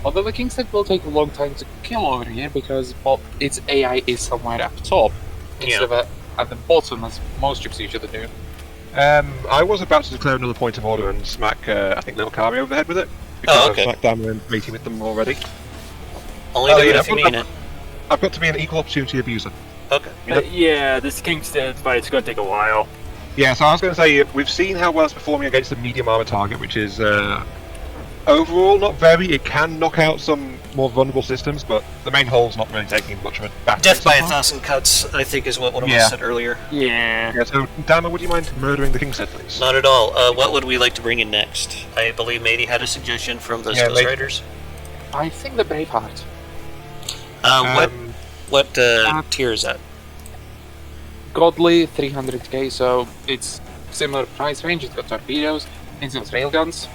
Although the Kingston will take a long time to kill over here because, well, its AI is somewhere up top instead of at the bottom as most ships usually do. I was about to declare another point of order and smack, I think, Little Kari over the head with it. Because Oh, okay. I've smacked Dama and mating with them already. Only Oh, do it yeah, if you but- mean it. I've got to be an equal opportunity abuser. Okay. Yeah, this Kingston fight's gonna take a while. Yeah, so I was going to say, we've seen how well it's performing against the medium armor target, which is overall not very. It can knock out some more vulnerable systems, but the main hull's not really taking much of a bath. Death by 1,000 cuts, I think, is what one of Yeah. us said earlier. Yeah. Yeah, so Dama, would you mind murdering the King's Head, please? Not at all. What would we like to bring in next? I believe Matey had a suggestion from the Yeah, Ghost Matey. Riders. I think the Braveheart. What tier is that? Godly 300k, so it's similar price range. It's got torpedoes, it's got railguns.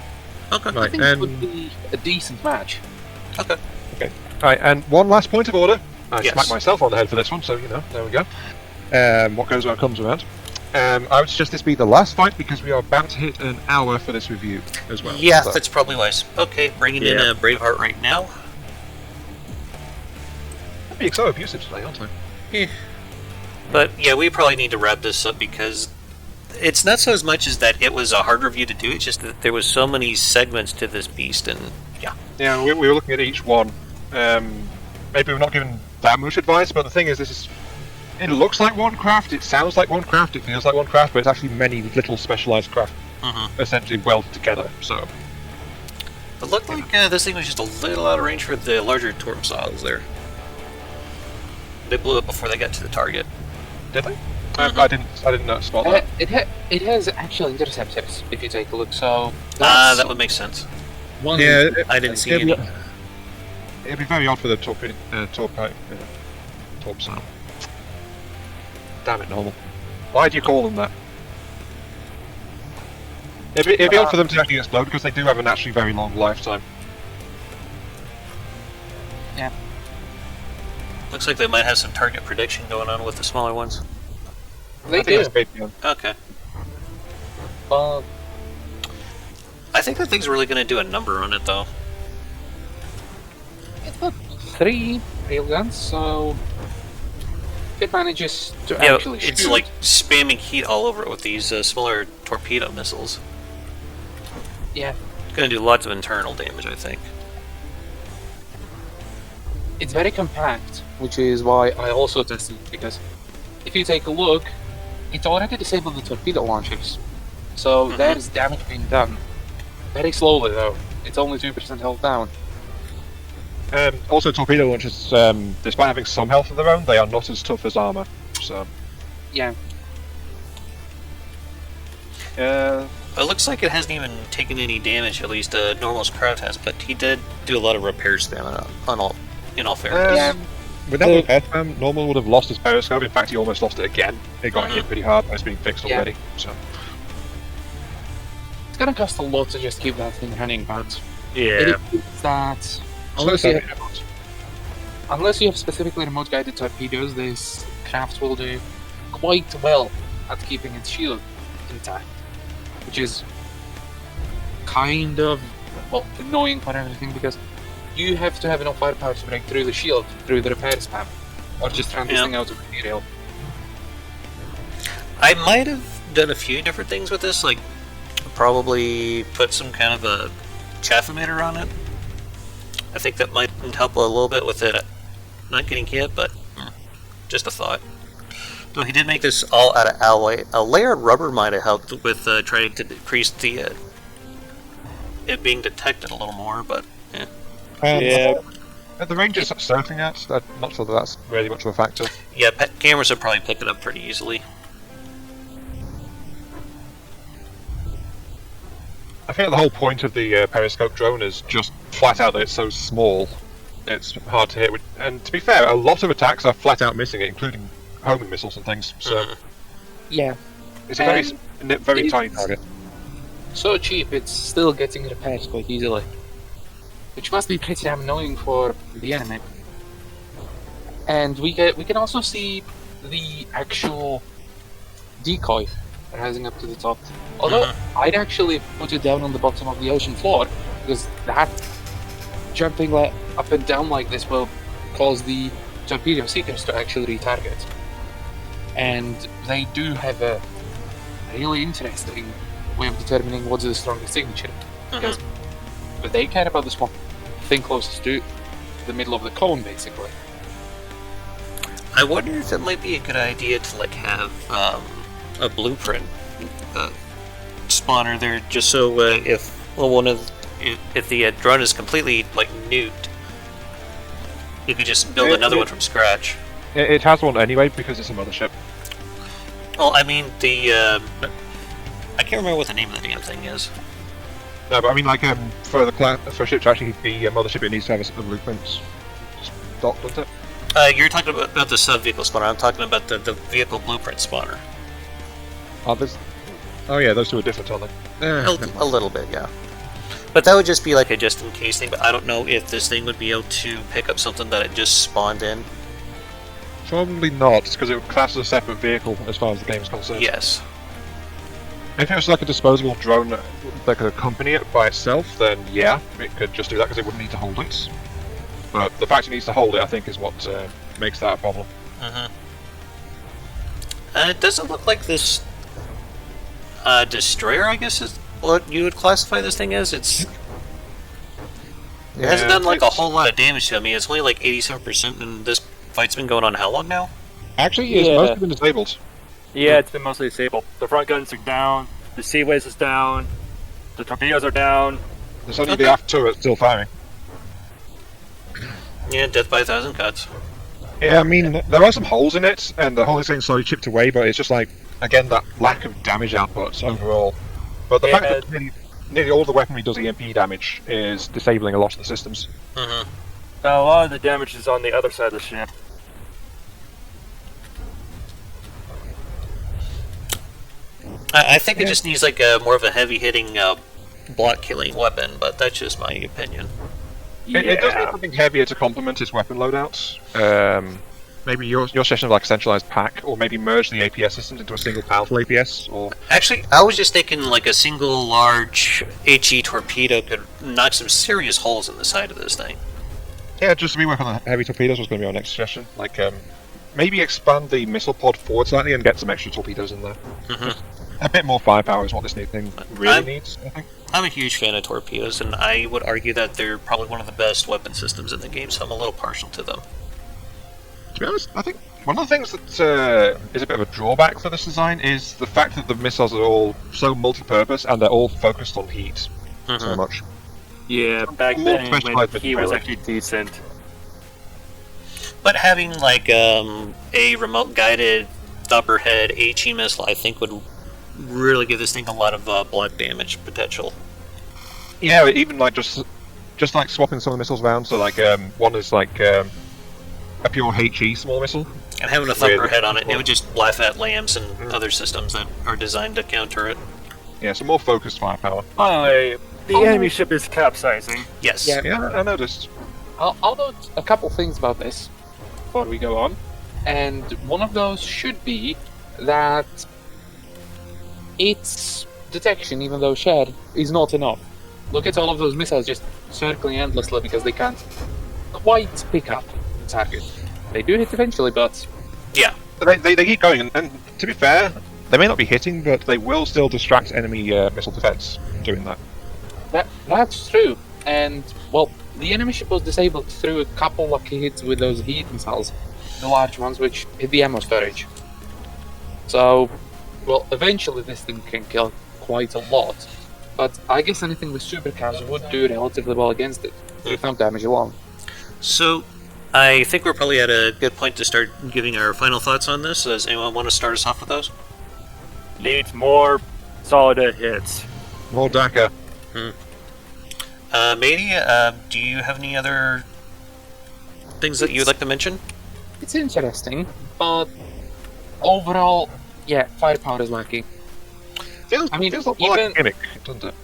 Okay. I Right, think it would be a decent match. Okay. Right, and one last point of order. I Yes. smacked myself on the head for this one, so, you know, there we go. What goes around comes around. I would suggest this be the last fight because we are about to hit an hour for this review as well. Yeah, So- that's probably wise. Okay, bringing in Yeah. a Braveheart right now. I'm being so abusive today, aren't I? But yeah, we probably need to wrap this up because it's not so as much as that it was a hard review to do, it's just that there was so many segments to this beast, and yeah. Yeah, we were looking at each one. Maybe we're not giving that much advice, but the thing is, it looks like one craft, it sounds like one craft, it feels like one craft, but it's actually many little specialized craft essentially welded together. So It looked like this thing was just a little out of range for the larger torp missiles there. They blew it before they got to the target. did they? I didn't spot that. It has actual interceptors, if you take a look, so... That would make sense. One Yeah, I didn't see any. It'd be very odd for the torp sound. Damn it, normal. Why do you call them that? It'd be odd for them to actually explode because they do have an actually very long lifetime. Yeah. Looks like they might have some target prediction going on with the smaller ones. They I think do. that's based on- Okay. But I think that thing's really going to do a number on it, though. it's got 3 railguns, so if it manages to Yeah, actually it's shoot, like spamming heat all over it with these smaller torpedo missiles. yeah, It's going to do lots of internal damage, I think. it's very compact, which is why I also tested it, because if you take a look, it's already disabled the torpedo launchers, so there's damage being done. Very slowly though, it's only 2% health down. Also, torpedo launchers, despite having some health of their own, they are not as tough as armor. So, Yeah, It looks like it hasn't even taken any damage, at least Normal's crowd has, but he did do a lot of repair spam in all fairness. Yeah. without the headband, Normal would have lost his periscope. In fact, he almost lost it again. It got hit pretty hard, but it's being fixed Yeah. already. So, it's gonna cost a lot to just keep that thing running, but Yeah. it is that unless you have specifically remote guided torpedoes, this craft will do quite well at keeping its shield intact, which is kind of, well, annoying for everything because you have to have enough firepower to break through the shield through the repair spam, or just run this Yeah. thing out of the rail. I might have done a few different things with this, like probably put some kind of a chaff emitter on it. I think that might help a little bit with it not getting hit, but just a thought. Though he did make this all out of alloy. A layered rubber might have helped with trying to decrease the it being detected a little more, but yeah. Yeah. At the range it's surfing at, I'm not sure that that's really much of a factor. Yeah, cameras would probably pick it up pretty easily. I think the whole point of the periscope drone is just flat out that it's so small, it's hard to hit. And to be fair, a lot of attacks are flat out missing it, including homing missiles and things. So Yeah. it's a very it's- tiny target. So cheap, it's still getting repaired quite easily. Which must be pretty damn annoying for the enemy. And we can also see the actual decoy rising up to the top. Although I'd actually put it down on the bottom of the ocean floor, because that jumping up and down like this will cause the torpedo seekers to actually retarget. And they do have a really interesting way of determining what's the strongest signature. Because if they care about this one thing closest to the middle of the cone, basically. I wonder if it might be a good idea to like have a blueprint spawner there, just so if the drone is completely like nuked, you could just build another one from scratch. It has one anyway because it's a mothership. Well, I mean I can't remember what the name of the damn thing is. No, but I mean, like, for a ship to actually be a mothership, it needs to have a blueprint stock, doesn't it? You're talking about the sub-vehicle spawner. I'm talking about the vehicle blueprint spawner. Oh yeah, those two are different, aren't they? A little bit, yeah. But that would just be like a just-in-case thing, but I don't know if this thing would be able to pick up something that it just spawned in. Probably not, because it would class as a separate vehicle as far as the game is concerned. Yes. If it was like a disposable drone that could accompany it by itself, then yeah, it could just do that because it wouldn't need to hold it. But the fact it needs to hold it, I think, is what makes that a problem. It doesn't look like this destroyer, I guess, is what you would classify this thing as. It hasn't done like a whole lot of damage to it. I mean, it's only like 87%, and this fight's been going on how long now? Actually, it's Yeah. mostly been disabled. Yeah, it's been mostly disabled. The front guns are down. The Seaways is down. The torpedoes are down. There's only the aft turret still firing. Yeah, death by 1,000 cuts. Yeah, I mean, there are some holes in it, and the whole thing's slowly chipped away, but it's just like, again, that lack of damage output overall. But the fact that nearly all the weaponry does EMP damage is disabling a lot of the systems. Mm-hmm. Now, a lot of the damage is on the other side of the ship. I think it just needs like a more of a heavy-hitting block-killing weapon, but that's just my opinion. It does need something heavier to complement its weapon loadouts. Maybe your session of like a centralized pack, or maybe merge the APS systems into a single powerful APS. Or Actually, I was just thinking like a single large HE torpedo could knock some serious holes in the side of this thing. yeah, just rework on the heavy torpedoes was going to be our next suggestion. Like maybe expand the missile pod forward slightly and get some extra torpedoes in there. Mm-hmm. A bit more firepower is what this new thing really needs, I think. I'm a huge fan of torpedoes, and I would argue that they're probably one of the best weapon systems in the game, so I'm a little partial to them. To be honest, I think one of the things that is a bit of a drawback for this design is the fact that the missiles are all so multi-purpose and they're all focused on heat so much. Yeah, back More then specialized when he was melee. actually decent. But having like a remote-guided upper head HE missile, I think would really give this thing a lot of block damage potential. Yeah, even like just like swapping some of the missiles around. So like one is like a pure HE small missile. And having a Really thumper head on it, it cool. would just laugh at lambs and other systems that are designed to counter it. Yeah, so more focused firepower. Finally, the enemy ship is capsizing. Yes. Yeah. Yeah, I noticed. I'll note a couple things about this before we go on. And one of those should be that its detection, even though shared, is not enough. Look at all of those missiles just circling endlessly because they can't quite pick up the target. They do hit eventually, but Yeah. They keep going, and to be fair, they may not be hitting, but they will still distract enemy missile defense doing that. that's true. And, well, the enemy ship was disabled through a couple lucky hits with those heat missiles, the large ones which hit the ammo storage. So, well, eventually this thing can kill quite a lot, but I guess anything with supercars would do relatively well against it, with no damage alone. So, I think we're probably at a good point to start giving our final thoughts on this. Does anyone want to start us off with those? Needs more solid hits. More DACA. Matey, do you have any other things that you'd like to mention? It's interesting, but overall, yeah, firepower is lacking. Feels a lot more like a gimmick, doesn't it?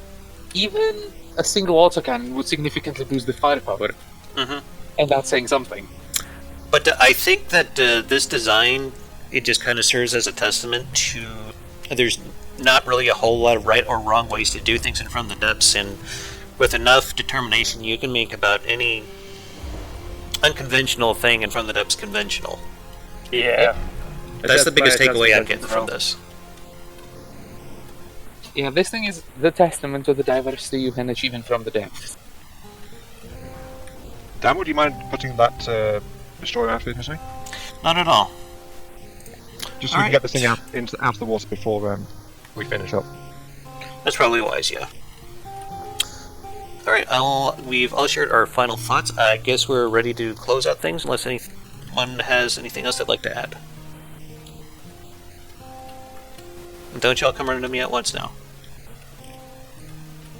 Even a single autocannon would significantly boost the firepower, and that's saying something. But I think that this design, it just kind of serves as a testament to there's not really a whole lot of right or wrong ways to do things in front of the depths, and with enough determination you can make about any unconventional thing in front of the depths conventional. Yeah. That's the biggest takeaway I'm that's getting from this. Yeah, this thing is the testament to the diversity you can achieve in from the depths. Dan, would you mind putting that destroyer out with me? Not at all. Just so we can get this thing out of the water before we finish up. That's probably wise, yeah. Alright, we've all shared our final thoughts. I guess we're ready to close out things, unless anyone has anything else they'd like to add. Don't y'all come running to me at once now.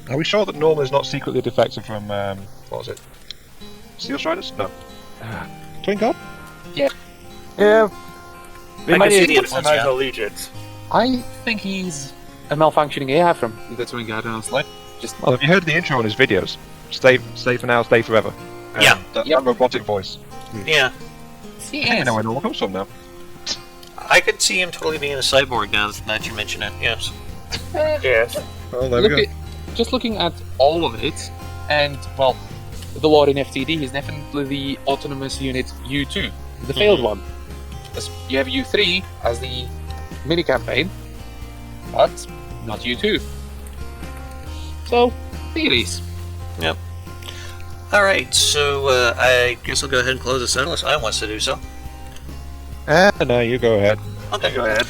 Are we sure that Norma is not secretly defective from, what was it? Steel Striders? No. Twin God? Yeah. I can see the influence, Recognize yeah. allegiance. I think he's a malfunctioning AI from the Twin Guard, honestly. Well, have you heard the intro on his videos? Stay for now, stay forever. Yeah. That robotic voice. Yeah. He I is. know where Norma comes from now. I could see him totally being a cyborg now that you mention it, yes. Yes. Well, there we go. Just looking at all of it, and, well, the lore in FTD is definitely the autonomous unit U2, the failed one. Because you have U3 as the mini-campaign, but not U2. So, theories. Yep. Alright, so I guess I'll go ahead and close this out unless I wants to do so. No, you go ahead. Okay. Go ahead.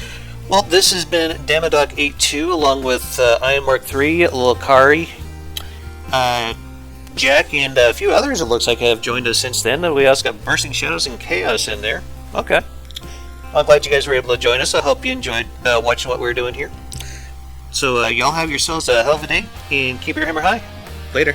Well, this has been Damadoc82 along with Aiyon Mark III, Lokari, Jack, and a few others it looks like have joined us since then. And we also got Bursting Shadows and Chaos in there. Okay. I'm glad you guys were able to join us. I hope you enjoyed watching what we were doing here. So y'all have yourselves a hell of a day, and keep your hammer high. Later.